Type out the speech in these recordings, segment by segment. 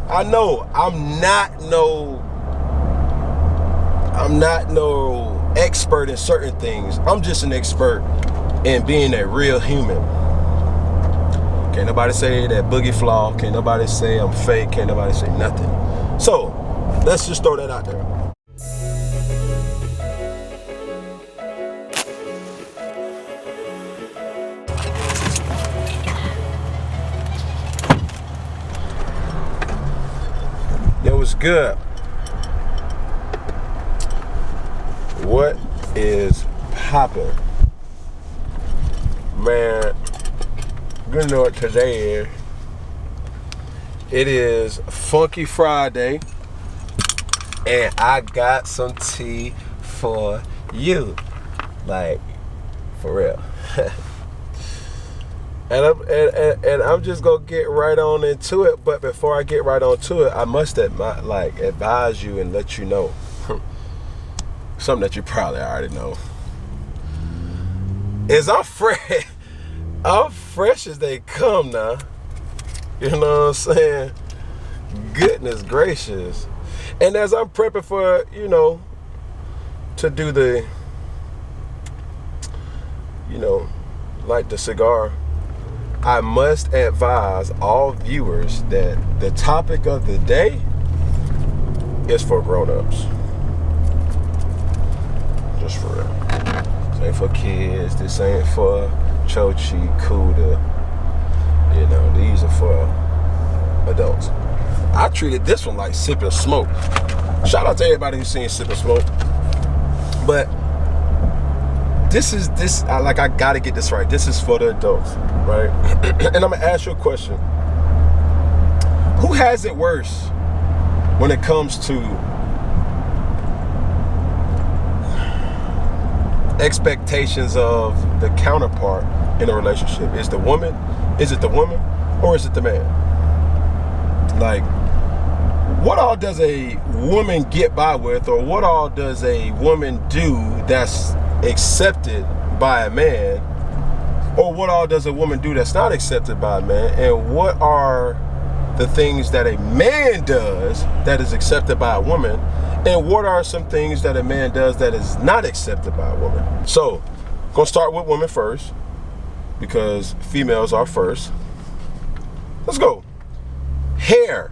I know I'm not no expert in certain things. I'm just an expert in being a real human. Can't nobody say that boogie flaw. Can't nobody say I'm fake. Can't nobody say nothing. So let's just throw that out there. Yo, what's good? What is poppin'? Man, you know what today is. It is Funky Friday, and I got some tea for you. Like, for real. And I'm just gonna get right on into it. But before I get right on to it, I must advise you and let you know something that you probably already know. Is I'm fresh. I'm fresh as they come now. You know what I'm saying? Goodness gracious. And as I'm prepping for, to do the, light the cigar, I must advise all viewers that the topic of the day is for grown-ups. Just for real. This ain't for kids. This ain't for Chochi, Kuda. These are for adults. I treated this one like Sip and Smoke. Shout out to everybody who's seen Sip and Smoke. But I gotta get this right. This is for the adults, right? And I'm gonna ask you a question. Who has it worse when it comes to expectations of the counterpart in a relationship? Is it the woman, or is it the man? Like, what all does a woman get by with, or what all does a woman do that's accepted by a man, or what all does a woman do that's not accepted by a man, and what are the things that a man does that is accepted by a woman, and what are some things that a man does that is not accepted by a woman? So, gonna start with women first, because females are first. Let's go. Hair.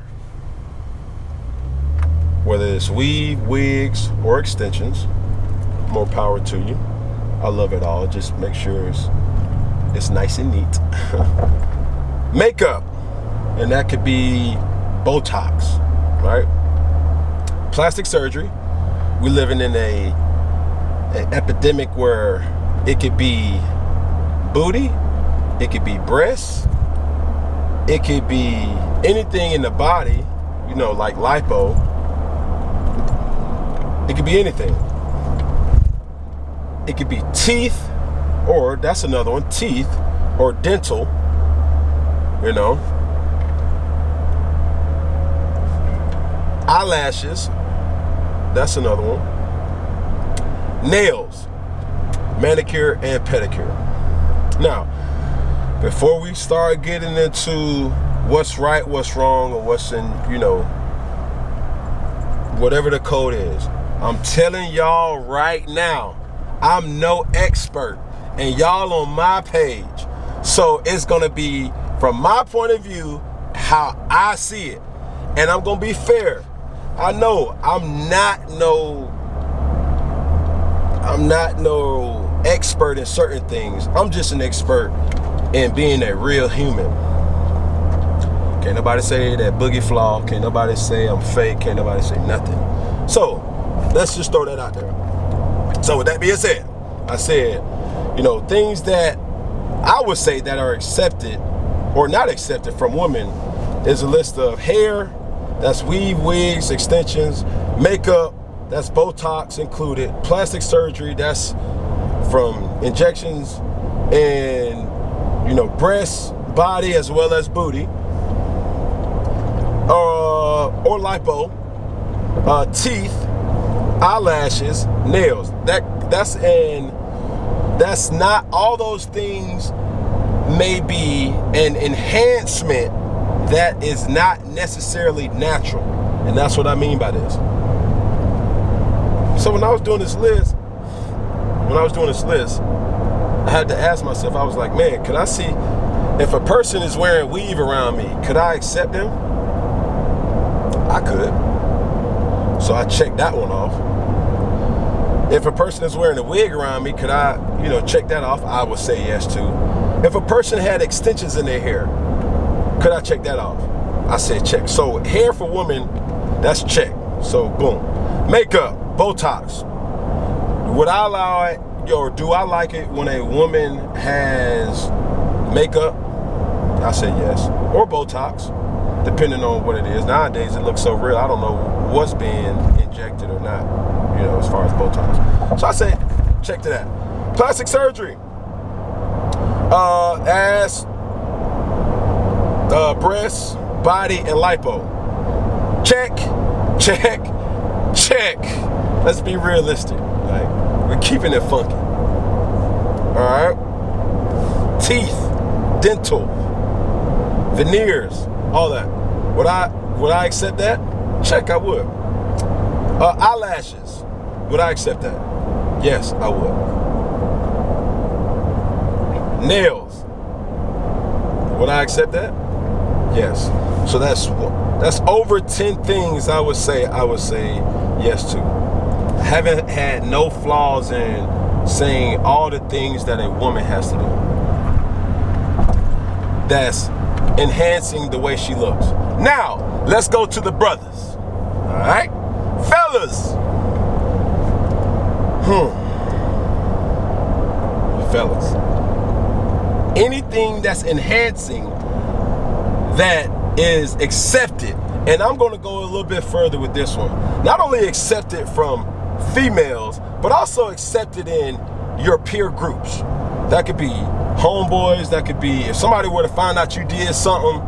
Whether it's weave, wigs, or extensions, more power to you. I love it all. Just make sure it's nice and neat. Makeup. And that could be Botox, right? Plastic surgery. We're living in an epidemic where it could be booty, it could be breasts, it could be anything in the body, like lipo. It could be anything. It could be teeth, or that's another one, teeth, or dental, Eyelashes, that's another one. Nails, manicure and pedicure. Now, before we start getting into what's right, what's wrong, or what's in, whatever the code is, I'm telling y'all right now, I'm no expert, and y'all on my page. So it's gonna be from my point of view, how I see it. And I'm gonna be fair. I know I'm not no expert in certain things. I'm just an expert in being a real human. Can't nobody say that boogie flaw. Can't nobody say I'm fake. Can't nobody say nothing. So let's just throw that out there. So with that being said, I said, things that I would say that are accepted or not accepted from women is a list of hair, that's weave, wigs, extensions, makeup, that's Botox included, plastic surgery, that's from injections and, breast, body, as well as booty, or lipo, teeth, eyelashes, nails. That's not all those things may be an enhancement that is not necessarily natural. And that's what I mean by this. So when I was doing this list, I had to ask myself, I was like, man, could I see if a person is wearing weave around me, could I accept them? I could. So I checked that one off. If a person is wearing a wig around me, could I, check that off? I would say yes to. If a person had extensions in their hair, could I check that off? I said check. So hair for women, that's check. So boom. Makeup, Botox. Would I allow it, or do I like it when a woman has makeup? I say yes. Or Botox, depending on what it is. Nowadays, it looks so real, I don't know what's being injected or not, as far as Botox. So I say, check to that. Plastic surgery. Ass, breasts, body, and lipo. Check, check, check. Let's be realistic. Like, we're keeping it funky. All right. Teeth, dental, veneers, all that. Would I accept that? Check, I would. Eyelashes, would I accept that? Yes, I would. Nails, would I accept that? Yes. So that's over 10 things I would say yes to. I haven't had no flaws in saying all the things that a woman has to do that's enhancing the way she looks. Now, let's go to the brothers. All right? Fellas. Fellas. Anything that's enhancing that is accepted, and I'm going to go a little bit further with this one. Not only accepted from females, but also accepted in your peer groups. That could be homeboys, that could be, if somebody were to find out you did something,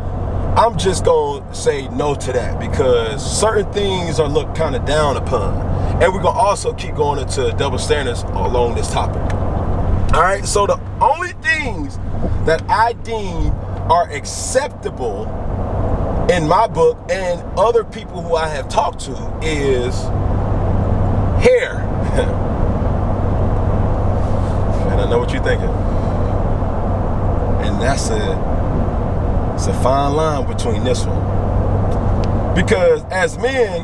I'm just going to say no to that, because certain things are looked kind of down upon. And we're going to also keep going into double standards along this topic. All right, so the only things that I deem are acceptable in my book and other people who I have talked to is hair. And I know what you're thinking. And it's a fine line between this one. Because as men,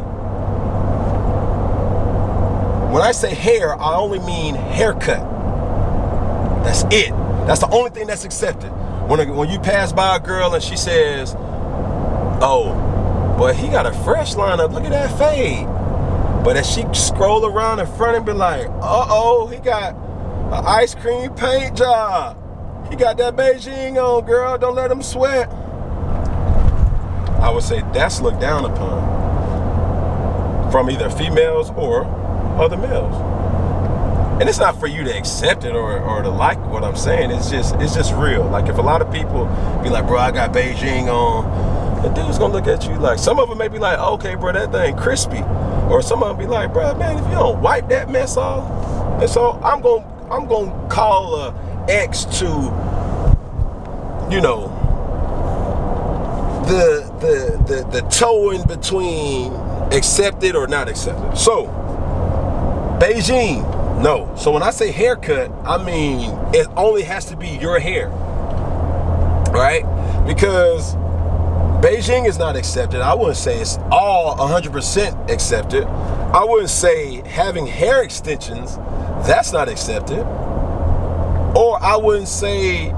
when I say hair, I only mean haircut. That's it. That's the only thing that's accepted. When you pass by a girl and she says, oh, boy, he got a fresh lineup, look at that fade. But as she scroll around in front and be like, uh-oh, he got an ice cream paint job. He got that Beijing on, girl, don't let him sweat. I would say that's looked down upon from either females or other males. And it's not for you to accept it or to like what I'm saying. It's just real. Like, if a lot of people be like, bro, I got Beijing on, the dude's gonna look at you like, some of them may be like, okay, bro, that thing crispy. Or some of them be like, bro, man, if you don't wipe that mess off. And so I'm gonna call a X to, the toe in between accepted or not accepted. So, Beijing, no. So when I say haircut, I mean it only has to be your hair, right? Because Beijing is not accepted. I wouldn't say it's all 100% accepted. I wouldn't say having hair extensions, that's not accepted. Or I wouldn't say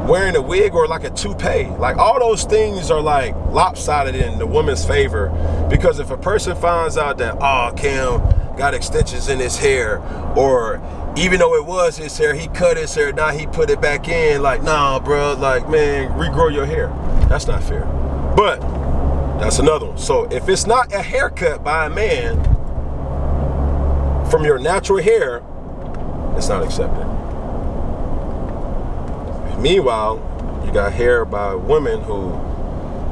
wearing a wig or like a toupee. Like, all those things are like lopsided in the woman's favor, because if a person finds out that, oh, Cam got extensions in his hair, or even though it was his hair, he cut his hair, now he put it back in, like, nah, bro, like, man, regrow your hair. That's not fair. But that's another one. So if it's not a haircut by a man from your natural hair, it's not accepted. Meanwhile, you got hair by women who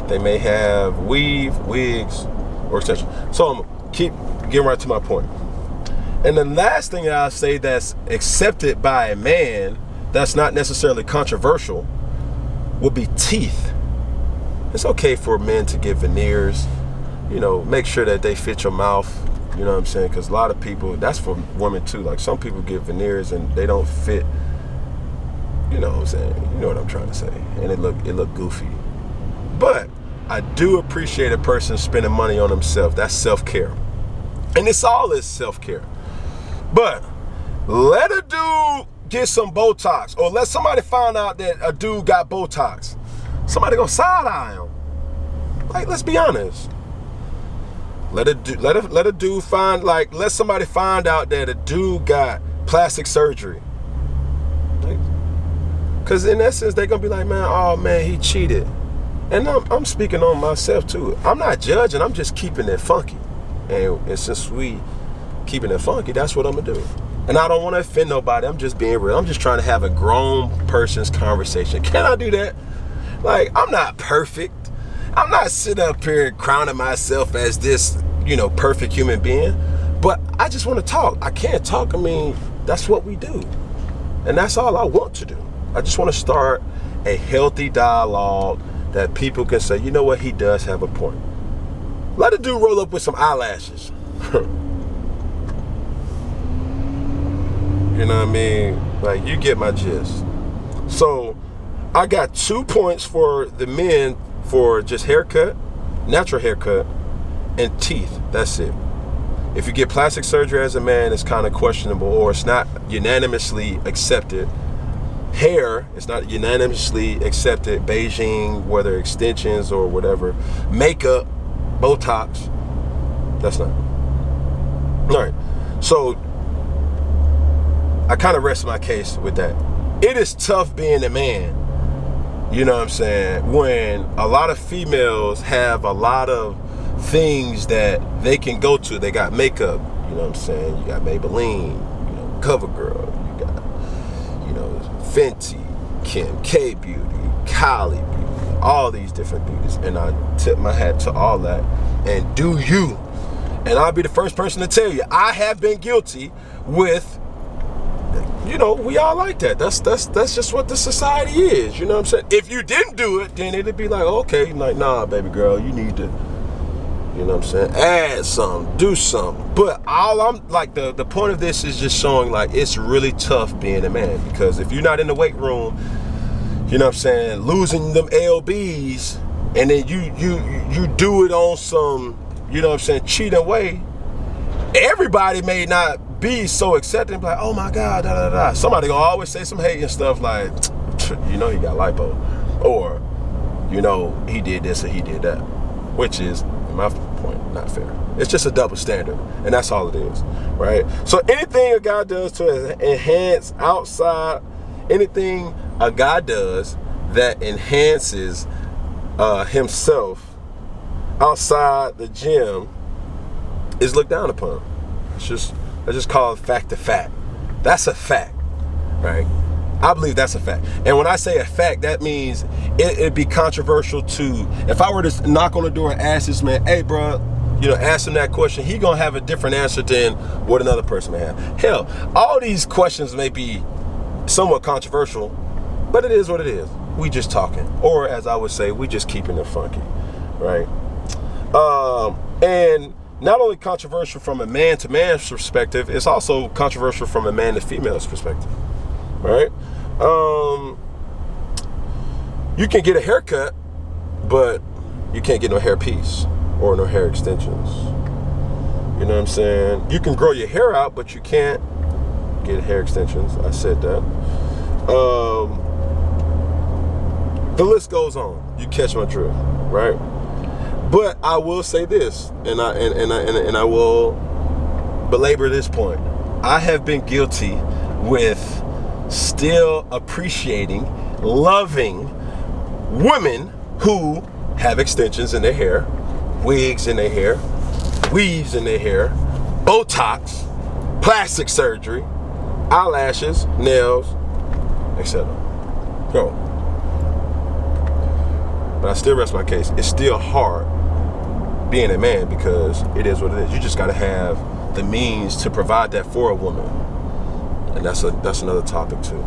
they may have weave, wigs, or extensions. So I'm keep getting right to my point. And the last thing that I say that's accepted by a man, that's not necessarily controversial, would be teeth. It's okay for men to get veneers, you know, make sure that they fit your mouth, you know what I'm saying? Because a lot of people, that's for women too. Like some people get veneers and they don't fit, you know what I'm saying? You know what I'm trying to say. And it look goofy. But I do appreciate a person spending money on themselves. That's self-care. And it's all is self-care. But let a dude get some Botox, or let somebody find out that a dude got Botox. Somebody gonna side-eye him. Like, let's be honest. Let somebody find out that a dude got plastic surgery. Because in essence, they're gonna be like, man, oh man, he cheated. And I'm speaking on myself too. I'm not judging, I'm just keeping it funky. And since we keeping it funky, that's what I'm gonna do. And I don't want to offend nobody. I'm just being real. I'm just trying to have a grown person's conversation. Can I do that? Like, I'm not perfect. I'm not sitting up here crowning myself as this, you know, perfect human being. But I just want to talk. I can't talk. I mean, that's what we do. And that's all I want to do. I just want to start a healthy dialogue that people can say, you know what, he does have a point. Let a dude roll up with some eyelashes. You know what I mean? Like, you get my gist. So I got 2 points for the men for just haircut, natural haircut, and teeth. That's it. If you get plastic surgery as a man, it's kind of questionable, or it's not unanimously accepted. Hair, it's not unanimously accepted. Beijing, whether extensions or whatever. Makeup, Botox, that's not. All right. So I kind of rest my case with that. It is tough being a man, you know what I'm saying, when a lot of females have a lot of things that they can go to. They got makeup, you know what I'm saying, you got Maybelline, you know, CoverGirl, you got, you know, Fenty, Kim K Beauty, Kylie Beauty, all these different beauties. And I tip my hat to all that. And do you. And I'll be the first person to tell you, I have been guilty with, you know, we all like that. That's just what the society is. You know what I'm saying? If you didn't do it, then it'd be like, okay, like, nah, baby girl, you need to, you know what I'm saying, add something, do something. But all I'm like, the point of this is just showing like it's really tough being a man, because if you're not in the weight room, you know what I'm saying, losing them LBs, and then you do it on some, you know what I'm saying, cheating way, everybody may not be so accepting, like, oh my God, da da da. Somebody gonna always say some hating stuff like, you know, he got lipo, or, you know, he did this or he did that, which is, in my point, not fair. It's just a double standard, and that's all it is, right? So anything a guy does to enhance outside, anything a guy does that enhances himself outside the gym is looked down upon. It's just, I just call it fact to fact. That's a fact, right? I believe that's a fact. And when I say a fact, that means it'd be controversial to, if I were to knock on the door and ask this man, hey bro, you know, ask him that question, he gonna have a different answer than what another person may have. Hell, all these questions may be somewhat controversial, but it is what it is. We just talking. Or as I would say, we just keeping it funky, right? And not only controversial from a man to man's perspective, it's also controversial from a man to female's perspective, right? You can get a haircut, but you can't get no hair piece or no hair extensions. You know what I'm saying? You can grow your hair out, but you can't get hair extensions. I said that. The list goes on. You catch my drift, right? But I will say this, and I will belabor this point. I have been guilty with still appreciating, loving women who have extensions in their hair, wigs in their hair, weaves in their hair, Botox, plastic surgery, eyelashes, nails, etc. Go. But I still rest my case. It's still hard being a man, because it is what it is. You just got to have the means to provide that for a woman, and that's another topic too.